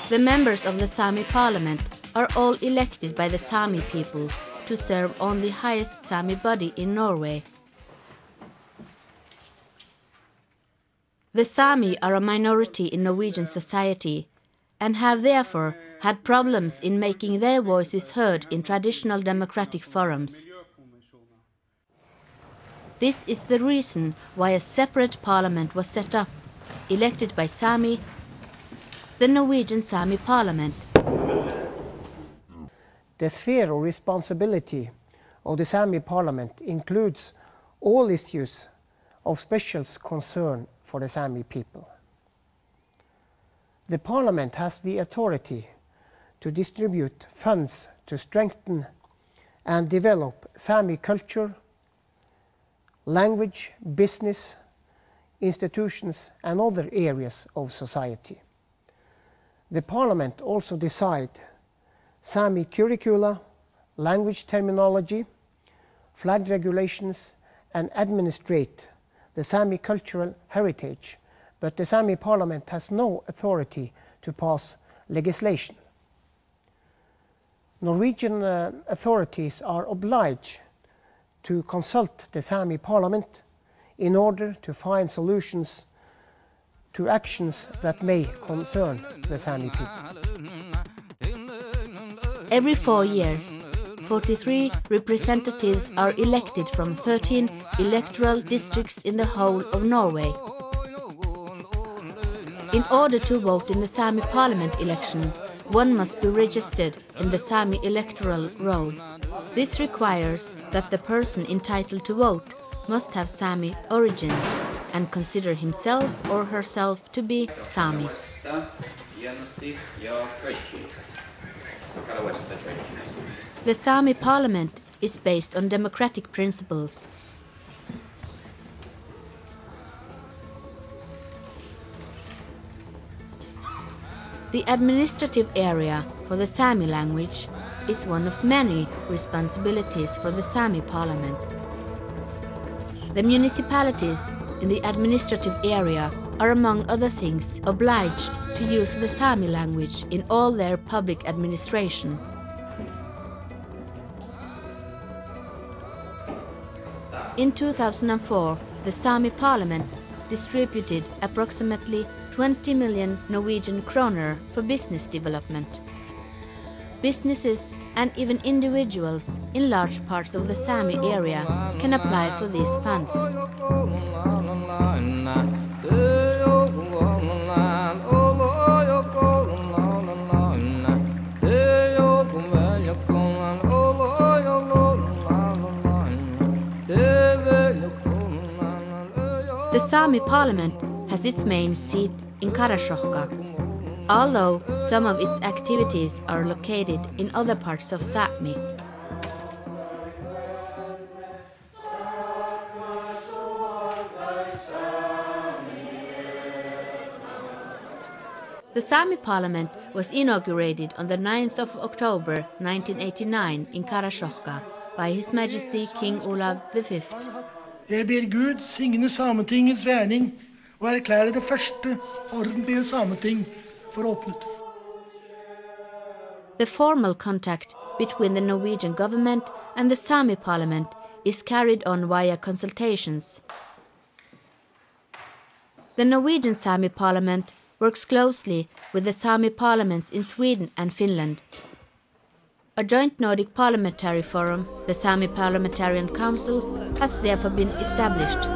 The members of the Sami parliament are all elected by the Sami people to serve on the highest Sami body in Norway. The Sami are a minority in Norwegian society and have therefore had problems in making their voices heard in traditional democratic forums. This is the reason why a separate parliament was set up, elected by Sami, the Norwegian Sami parliament. The sphere of responsibility of the Sami parliament includes all issues of special concern for the Sami people. The parliament has the authority to distribute funds to strengthen and develop Sami culture, language, business, institutions and other areas of society. The parliament also decides Sami curricula, language terminology, flag regulations and administrate the Sami cultural heritage, but the Sami parliament has no authority to pass legislation. Norwegian authorities are obliged to consult the Sami parliament in order to find solutions to actions that may concern the Sami people. Every 4 years, 43 representatives are elected from 13 electoral districts in the whole of Norway. In order to vote in the Sami parliament election, one must be registered in the Sami electoral roll. This requires that the person entitled to vote must have Sami origins and consider himself or herself to be Sami. The Sami parliament is based on democratic principles. The administrative area for the Sami language is one of many responsibilities for the Sami parliament. The municipalities in the administrative area are, among other things, obliged to use the Sami language in all their public administration. In 2004, the Sami parliament distributed approximately 20 million Norwegian kroner for business development. Businesses and even individuals in large parts of the Sami area can apply for these funds. The Sami parliament has its main seat in Karasjokka, although some of its activities are located in other parts of Sápmi. The Sami parliament was inaugurated on the 9th of October 1989 in Karasjokka by His Majesty King Olav V. Jeg ber Gud signe Sametingets gjerning og erklære det første ordentlige Sameting for åpnet. The formal contact between the Norwegian government and the Sami parliament is carried on via consultations. The Norwegian Sami parliament works closely with the Sami parliaments in Sweden and Finland. A joint Nordic parliamentary forum, the Sami Parliamentarian Council, has therefore been established.